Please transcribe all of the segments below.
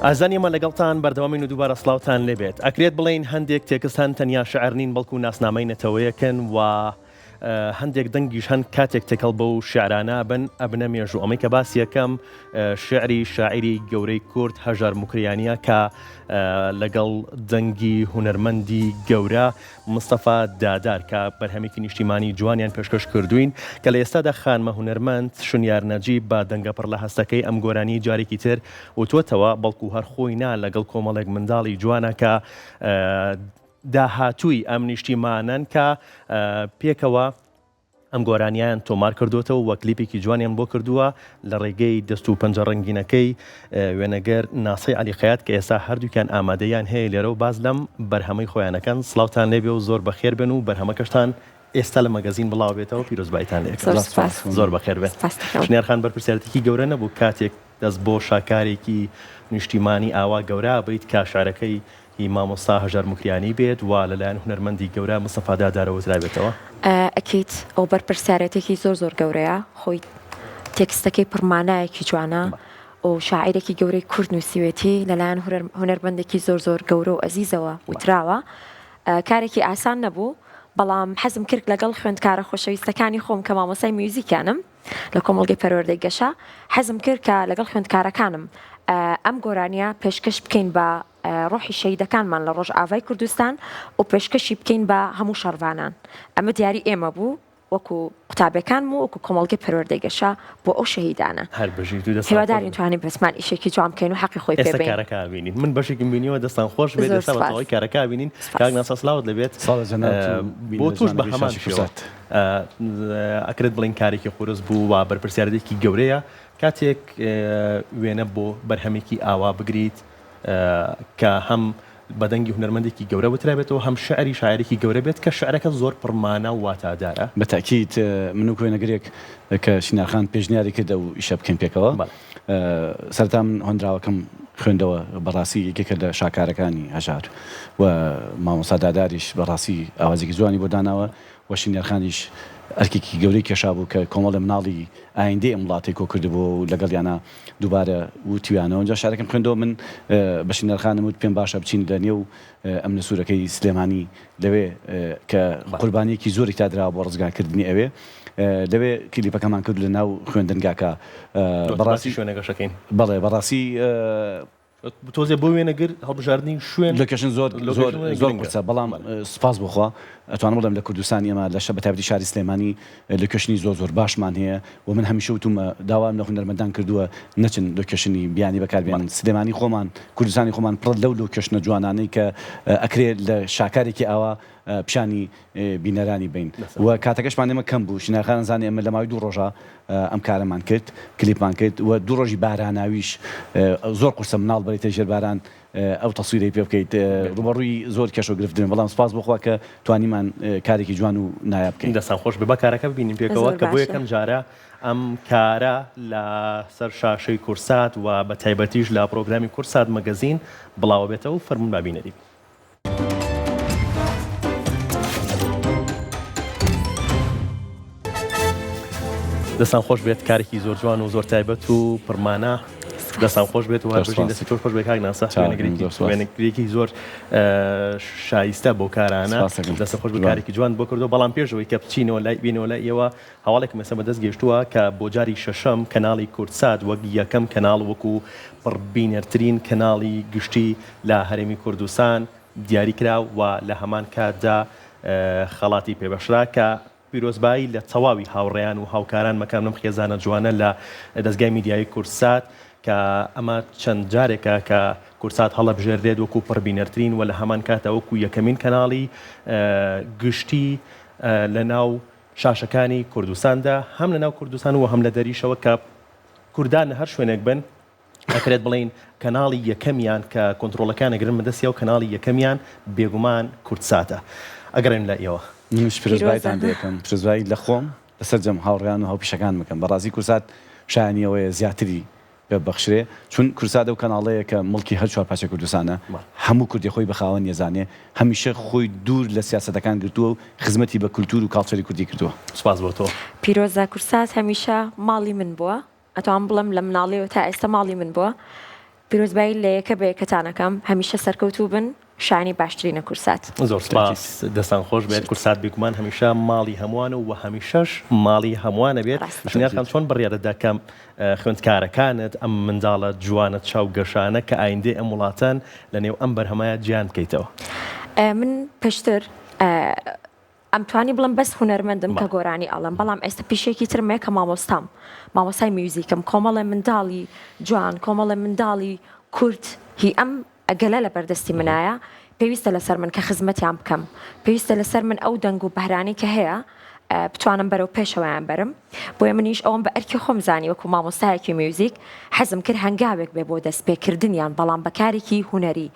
ئازانیەمە لەگەڵتان بەردەوامین و دووبارە سڵاوتان لێبێت. ئەکرێت بڵێن هەندێک تێکستان تەنیا شەعر نین بەڵکو ناسنامەی نەتەوەیەکن و هەندێک دەنگیش هەند کاتێک تێکەڵ بە و شیعرانە بن ئەبنە مێژوو. ئەمەی کە باسی یەکەم شعری شاعری گەورەی کورد هەژار موکریانیە کە لەگەڵ دەنگی هونەرمەندی گەورە مستەفا دادار کە بەرهەمێکی نیشتیمانی جوانیان پێشکەش کردوین کە لە ئێستادا خانمە هونەرمەند شونیار نەجیب بە دەنگە پڕ لە هەستەکەی ئەم گۆرانی جارێکی تر وتوتەوە بەڵکو هەر خۆی نا لەگەڵ کۆمەڵێک منداڵی جوانە کە داهاتووی ئەم نیشتیمانن کە پێکەوە ئەم گۆرانیان تۆمار کردوتەوە و کلیپێکی جوانیان بۆ کردووە لە ڕێگەی دەست و پەنجە ڕەنگینەکەی وێنەگەر ناسەی عەلی خەیات کە ئێستا هەردووکیان ئامادەیان هەیە لێرە و باز لەم بەرهەمەی خۆیانەکەن. سڵاوتان لێبێ و زۆر بەخێر بن و بەرهەمەکەشتان ئێستا لە مەگەزین بڵاو بێتەوە. پیرۆزبایتان لێ زۆر بەخێر بێت. ژنێرخان بەرپرسیارەتێکی گەورە نەبوو کاتێک دەست بۆ شاکارێکی نیشتیمانی ئاوا گەورە بیت کە شارەکەی مامۆستا هەژار موکریانی بێت و لەلایەن هونەرمەندی گەورە مستەفا دادارەوە درابێتەوە. ئەکیت ئەو بەرپرسیارەتێکی زۆر گەورەیە، خۆی تێکستەکەی پڕمانایەکی جوانە و شاعیرێکی گەورەی کورد نووسیوێتی لەلایەن هونەرمەندێکی زۆر گەورە و ئەزیزەوە وتراوە. کارێکی ئاسان نەبوو، بەڵام حەزم کرد لەگەڵ خوێندکارە خۆشەویستەکانی خۆم کە مامۆسای میوزیکیانم لە کۆمەڵگەی پەروەردەی گەشە، حەزم کرد کە لەگەڵ خوێندکارەکانم ئەم گۆرانیە پێشکەش بکەین بە ڕۆحی شەیدەکانمان لە ڕۆژئاوای کوردستان و پێشکەشی بکەین بە هەموو شەڕوانان. ئەمە دیاری ئێمە بوو وەکو قوتابەکان و وەکو کۆمەڵگەی پەروەردەی گەشە بۆ ئەو شەهیدانە. هیوادارین توانین بەسمان ئیشێکی جوان بکەین و حەقی خۆی پێ بێین. کارەکە بینین من بەشێکم بینیوە دەستان خۆش بێت ئێستا بەتەواوی کارەکە بینین. کاک ناسا سڵاوت لەبێت بۆ توش بە هەمان شێوە ئەکرێت بڵین کارێکی قورس بوو و بەرپرسیارەتێکی گەورەیە کاتێک وێنە بۆ بەرهەمێکی ئاوا بگریت کە هەم بەدەنگی هونەرمەندێکی گەورە وترابێتەوە هەم شعری شاعرێکی گەورە بێت کە شعرەکە زۆر پڕمانە و واتادارە. بەتاکید من و کوێنەگرێک کە شینارخان پێشنیاری کردە و ئیشە بکەین پێکەوە. سەرەتا من هۆندراوەکەم خوێندەوە بەڕاستی یەکێکە لە شاکارەکانی هەژار و مامۆستا داداریش بەڕاستی ئاوازێکی جوانی بۆ داناوە و شینارخانیش ئەرکێکی گەورەی کێشا بوو کە کۆمەڵە مناڵی ئایندەی ئەم وڵاتی کۆ کردبوو و لەگەڵیانە دووبارە وتیوانەوە. جا شارەکەم خوێندەوە من بە شینارخانم وت پێم باشە بچین لە نێو ئەم نسوورەکەی سلێمانی لەوێ کە قوربانیەکی زۆری تا درا بۆ ڕزگارکردنی ئەوێ لەوێ کلیپەکەمان کرد لە ناو خوێندنگاکە. بەڕاستی شوێنەگەشەکەین بەڵێ بەڕاستی تۆزێ بۆ وێنەگر هەڵبژاردننی شوێن لۆکیشن زۆر قورسە، بەڵام سوپاس بخوا ئەتوانم بڵێم لە کوردستان ئێمە لە شە بەتایبەتی شاری سلێمانی لۆکیشنی زۆر باشمان هەیە و من هەمیشە وتومە داوام لە هونەرمەندان کردووە نەچن لۆکیشنی بیانی بەکاربێنن. سلێمانی خۆمان کوردستانی خۆمان پڕ لەو لۆکیشنە جوانانەی کە ئەکرێت لە شاکارێکی ئاوا پیشانی بینەرانی بین و کاتەکەشمان ئێمە کەم بوو. شینارخان زانێ ئەمە لە ماوەی 2 ڕۆژە ئەم کارەمان کرد، کلیپمان کرد و 2 ڕۆژی باراناویش زۆر قورسە مناڵ بەری تەژێر باران ئەو تەسویرەی پێ بکەیت ڕوبەڕووی زۆر کێش و گرفتن. بەڵام سپاس بخوا کە توانیمان کارێکی جوان و نایاب بکەین. دەستان خۆش بێ بە کارەکە ببینین پێکەوە کە بۆ یەکەم جارە ئەم کارە لە سەر شاشەی کورسات و بە تایبەتیش لە پرۆگرامی کورسات مەگەزین بڵاو بێتەوە و فەرمون بابینەری. دەستان خۆش بێت کارێکی زۆر جوان و زۆر تایبەت و پڕمانە. دەستان خۆش بێت و هەربژین دەستی تۆش خۆش بێت کاک ناسا. وێنەگرێکی زۆر شایستە بۆ کارانە. دەستە خۆش بە کارێکی جوان بۆ کردو. بەڵام پێشەوەی کە بچینەوە لای بینەوە لای ئێوە هەواڵێک مەسە بەدەست گەیشتووە کە بۆ جاری شەشەم کەناڵی کورتسات وەک یەکەم کەناڵ وەکو پڕبینەرترین کەناڵی گشتی لە هەرێمی کوردستان دیاری کرا و لە هەمان کاتدا خەڵاتی پێبەشرا کە پیرۆزبایی لە تەواوی هاوڕێیان و هاوکاران مەکان لەم خێزانە جوانە لە دەستگای میدیای کورتسات کە ئەمە چەند جارێکە کە کورتسات هەڵەبژێردرێت وەکو پڕبینەرترین و لە هەمان کاتە وەکو یەکەمین کەناڵی گشتی لە ناو شاشەکانی کوردستاندا هەم لە ناو کوردستان و هەم لە دەریشەوە کە کوردان هەر شوێنێک بن ئەکرێت بڵین کەناڵی یەکەمیان کە کۆنتڕۆڵەکان ئەگرن بەدەستیەوە کەناڵی یەکەمیان بێگومان کورتساتە. ئەگەڕێن لە ئێوە منش پرۆزبایتان دەکەم پرۆزبایی لە خۆم لەسەر جەم هاوڕێیان و هاوپیشەکان بکەم. بەڕاستی کورتسات شایانیەوەیە زیاتری پێ بەخشرێ چون کورتسات ئەو کەناڵەیە کە مڵکی هەر چوار پارچە کوردستانە هەموو کوردی خۆی بەخاوەن یەزانێ هەمیشە خۆی دوور لە سیاسەتەکان گرتووە و خزمەتی بە کولتور و کاڵچەری کوردی کردووە. سوپاس بۆ تۆ. پیرۆزە کورتسات هەمیشە ماڵی من بووە، ئەتوان بڵم لە مناڵیەوە تا ئێستا ماڵی من بووە. پیرۆزبایی لە یەکە بە یەکەتانەکەم هەمیشە سەرکەوتوو بن شانی باشترینە کورسات. زۆر سپاس دەستان خۆش بێت کورسات بێگومان هەمیشە ماڵی هەمووانە و هەمیشەش ماڵی هەمووانە بێت. ژنیارخان چۆن بڕیارەدەکەم خوێندکارەکانت ئەم منداڵە جوانە چاو گەشانە کە ئایندێ ئەم وڵاتان لە نێو ئەم بەرهەمایە گیان بکەیتەوە؟ من پێشتر ئەم توانی بڵم بەس هونەرمەندم کە گۆرانی ئەڵم، بەڵام ئێستا پیشێکی ترمێ کە مامۆستام مامۆستای میوزیکم، کۆمەڵێ منداڵی جوان، کۆمەڵێ منداڵی کورد هی ئەم ئەگەلە لە بەردەستی منایە، پێویستە لەسەر من کە خزمەتیان بکەم، پێویستە لەسەر من ئەو دەنگ و بەهرانی کە هەیە بتوانم بەرەو پێشەوەیان بەرم. بۆیە منیش ئەوم بە ئەرکی خۆم زانی وەکو مامۆستایەکی میوزیک حەزم کرد هەنگاوێک بێ بۆ دەستپێکردنیان، بەڵام بە کارێکی هونەری،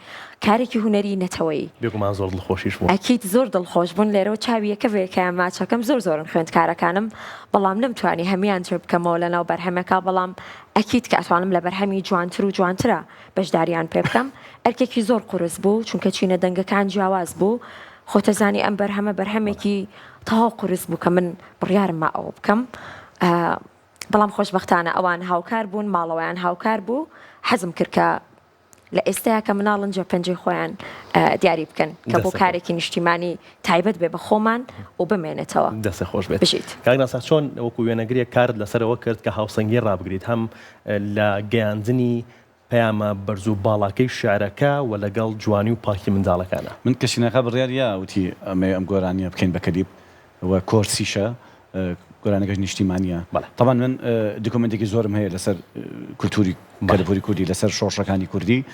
کارێکی هونەری نەتەوەیی. بێگومان زۆر دڵخۆشیش بوو. ئەکید زۆر دڵخۆش بوون لێرەوە چاویەکە بێکیان ماچەکەم زۆرن خوێندکارەکانم، بەڵام نەمتوانی هەمیان تر بکەمەوە لەناو بەرهەمەکە، بەڵام ئەکید کە ئەتوانم لە بەرهەمی جوانتر و جوانترە بەشداریان پێ بکەم. ئەرکێکی زۆر قورس بوو چونکە چینە دەنگەکان جیاواز بوو. خۆتەزانی ئەم بەرهەمێکی تەواو قورس بوو کە من بڕیارم ما ئەوە بکەم، بەڵام خۆشبەختانە ئەوان هاوکار بوون، ماڵەوەیان هاوکار بوو. حەزم کرد کە لە ئێستایا کە مناڵن جە پەنجەی خۆیان دیاری بکەن کە بۆ کارێکی نیشتیمانی تایبەت بێ بە خۆمان و بمێنێتەوە. دەستە خۆش بێت بژیت. کاگناسا چۆن وەکو وێنەگرێک کارت لەسەرەوە کرد کە هاوسەنگی ڕابگریت هەم لە گەیاندنی پەیامە بەرز و باڵاکەی شعرەکە و لەگەڵ جوانی و پاکی منداڵەکانە؟ من کەسینەکە بڕیارە وتی ئەم گۆرانیە بکەین بە کەلیب و کۆرسیشە گۆرانەکەش نیشتیمانیە. طبعا من دکۆمنتێکی زۆرم هەیە لەسەر کولتوری کەلەپوری کوردی، لەسەر شۆڕشەکانی کوردی.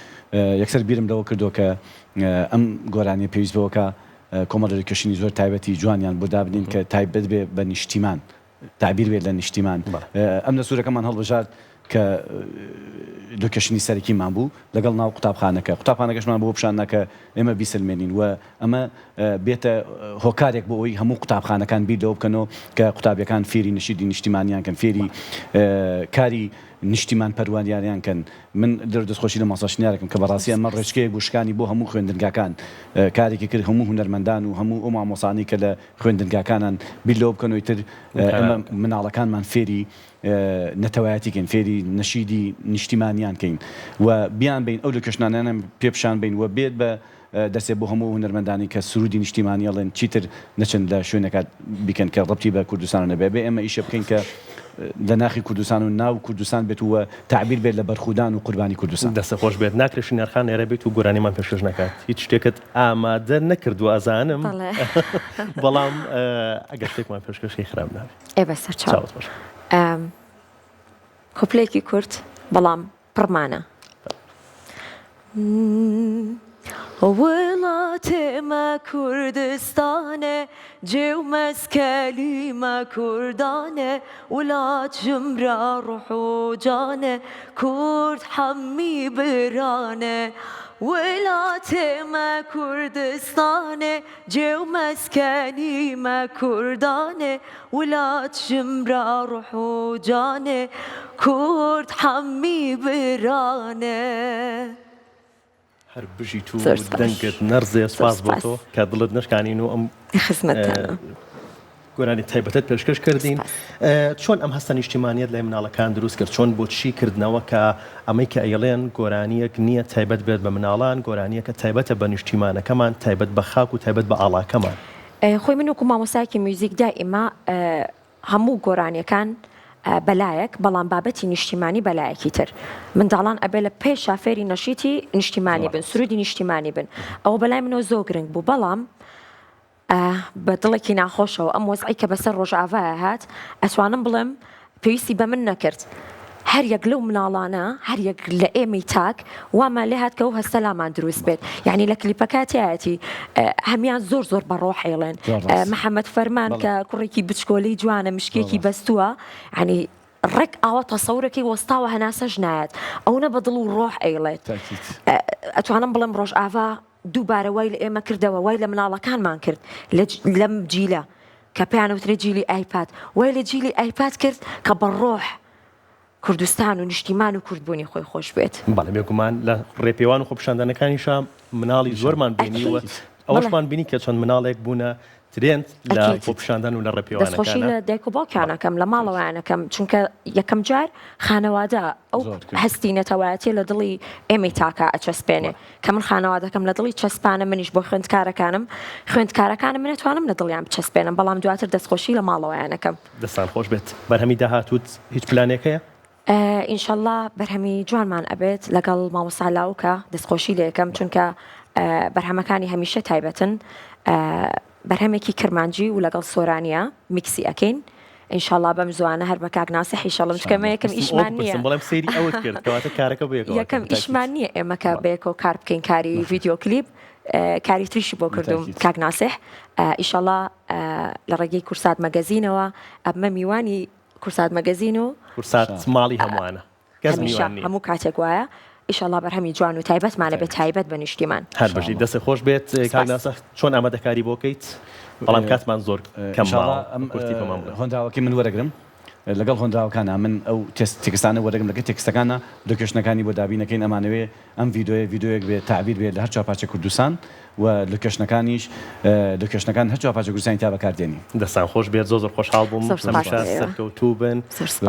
یەکسەر بیرم لەوە کردو کە ئەم گۆرانیە پێویست بەوەکە کۆمەڵی کەشینی زۆر تایبەتی جوانیان بۆ دابنین کە تایبەت بێ بە نیشتیمان، تعبیر بێت لە نیشتیمان. ئەم دەستورەکەمان هەڵبژارد کە لۆکێشنی سەرەکیمان بوو لەگەڵ ناو قوتابخانەکەشمان بۆ پیشاننا کە ئێمە بیسلمێنین و ئەمە بێتە هۆکارێک بۆ ئەوی هەموو قوتابخانەکان بیر لەوە بکەنەوە کە قوتابیەکان فێری نشیدی نیشتیمانیان کەن، فێری کاری نیشتیمان پەروانیاریان کەن. من دەستخۆشی لە ماساشنیارەکەم کە بەڕاستی ئەمە ڕێچکەیەک گوشکانی بۆ هەموو خوێندنگاکان کارێکی کرد، هەموو هونەرمەندان و هەموو ئەو مامۆسانی کە لە خوێندنگاکانان بیر لەوە بکەنەوەی تر ئەمە مناڵەکانمان فێری نەتەوایەتی کەین، فێری نەشیدی نیشتیمانیان کەین و بیان بین ئەو لۆکێشنانیانە پێپشان بین و بێت بە دەسێ بۆ هەموو هونەرمەندانی کە سرودی نیشتیمانی ئەڵێن چیتر نەچن لە شوێنەکە بیکەن کە ڕەبتی بە کوردستان نەبێ، بێ ئێمە ئیشە بکەین کە لە ناخی کوردستان و ناو کوردستان بێت و تعبیر بێت لە بەرخودان و قوربانی کوردستان. دەستە خۆش بێت. ناکرێت شنیارخان ئێرە بێت و گۆرانیمان پێشکەش نکات، هیچ شتێکت ئامادە نەکردو ئازانم، بەڵام ئەگەر شتێکمان پێشکەشی خراپ نابێت. ئێ بەسەر چاوت باش. کۆپلێکی کورد بەڵام پڕمانە. وڵاتێمە کوردستانێ جێو مەسکەلیمە کوردانێ وڵات ژمرە ڕوح و جانێ کورد حەمی برانێ وڵاتێمە کوردستانێ جێو مەسکەلیمە کوردانێ وڵات ژمرە ڕوح و جانێ کورد حەمی برانێ. هەر بژیت و دەنگت نەرزێ سپاس بۆ تۆ کە دڵت نشکانین و ئەم گۆرانی تایبەتت پێشکەش کردین. چۆن ئەم هەستە نیشتیمانیەت لای مناڵەکان دروست کرد؟ چۆن بۆ چی کردنەوە کە ئەمەی کە ئەیڵێن گۆرانیەک نییە تایبەت بێت بە مناڵان، گۆرانیەکە تایبەتە بە نیشتیمانەکەمان، تایبەت بە خاک و تایبەت بە ئاڵاکەمان؟ خۆی من وەکو مامۆستایەکی میوزیک دائیما هەموو گۆرانیەکان بەلایەک، بەڵام بابەتی نیشتیمانی بەلایەکی تر. منداڵان ئەبێ لە پێش شافێری نەشیتی نیشتیمانی بن، سرودی نیشتیمانی بن. ئەوە بەلای منەوە زۆر گرنگ بوو، بەڵام بە دڵێکی ناخۆشەوە ئەم وەزعی کە بەسەر ڕۆژئاوایە هات ئەتوانم بڵێم پێویستی بە من نەکرد. هەر یەک لەو مناڵانە، هەر یەک لە ئێمەی تاک وامان لێ هات کە ئەو هەستە لامان دروست بێت. یعنی لە کلیپەکاتیایەتی هەمیان زۆر بەڕۆ حێڵێن. محەممەد فەرمان کە کوڕێکی بچکۆلەی جوانە مشکێکی بەستووە، ینی ڕێک ئاوە تەسەورەکەی وەستاوە هەناسەش نایەت، ئەوە بە دڵ و ڕۆح ئەیڵێت. ئەتوانم بڵێم ڕۆژئاوا دووبارە وای لە ئێمە کردەوە، وای لە مناڵەکانمان کرد لەم جیلە کە پێیانوترێ جیلی ئایپاد، وای لە جیلی ئایپاد کرد کە بە ڕۆح کوردستان و نیشتیمان و کوردبوونی خۆی خۆش بێت. بەڵێ بێگومان لە ڕێپێوان و خۆپیشاندنەکانیشە مناڵی زۆرمان بینیوە، ئەوەشمان بینی کە چەند مناڵێک بوونە ترێن لە ئەکید. بۆ پیشاندان و لە دەستخۆشی ڕێپێوانەکانە لە دایک و باوکانەکەم لە ماڵەوەیانەکەم چونکە یەکەم جار خانەوادە ئەو زۆر کرد. هەستینەتەوایەتی لە دڵی ئێمەی تاکە ئەچەسپێنێ کە من خانەوادەکەم لە دڵی چەسپانە منیش بۆ خوێندکارەکانم منەتوانم لە دڵیان بچەسپێنم بەڵام دواتر دەستخۆشی لە ماڵەوەیانەکەم دەستان خۆش بێت بەرهەمی داهاتوت هیچ پلانێکەیە ئینشەڵڵا بەرهەمی جوانمان ئەبێت لەگەڵ مامۆستا لاوکە دەستخۆشی لە یەکەم چونکە بەرهەمەکانی هەمیشە تایبەتن بەرهەمێکی کرمانجی و لەگەڵ سۆرانیا میکسی ئەکەین ئینشاءڵڵا بەم زوانە هەر بە کاک ناسح ئینشاڵڵا مشکەمە یەکەم ئیشمان نییە بەڵام سەیری ئەوت کرد کەواتە کارەکە بێکەوە یەکەم ئیشمان نییە ئێمە کە بەیەکەوە کار بکەین کاری ڤیدیۆ کلیپ کاری تریشی بۆ کردوم کاک ناسح ئینشاءڵڵا لە ڕێگەی کورسات مەگەزینەوە ئەمە میوانی کورسات مەگەزین و کورسات ماڵی هەمووانە هەمیشە هەموو کاتێک وایە ئینشاءڵڵا بەرهەمی جوان و تایبەتمانە بێت تایبەت بە نیشتیمان هەر بەشی دەستی خۆش بێت کاک ناسح چۆن ئامادەکاری بۆکەیت بەڵام کاتمان زۆر کەم هۆنداوەکەی من وەرەگرم لەگەڵ هۆنداوەکانە من ئەو تێکستانە وەرەگرم لەگەڵ تێکستەکانە دۆکێشنەکانی بۆ دابینەکەین ئەمانەوێ ئەم ڤیدیۆیەک بێت تعبیر بێت لە هەر چاپاچە کوردستان و لە کێشنەکانیش دۆکێشنەکان هەر چاپاچە کوردستانی تا بەکاردێنی دەستان خۆش بێت زۆر خۆشحاڵ بووم هەمیشە سەرکەوتوو بن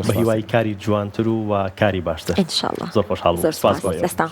بە هیوای کاری جوانتر و کاری باشتر ئینشاءڵڵا زۆر خۆشحاڵ بووم. دەستان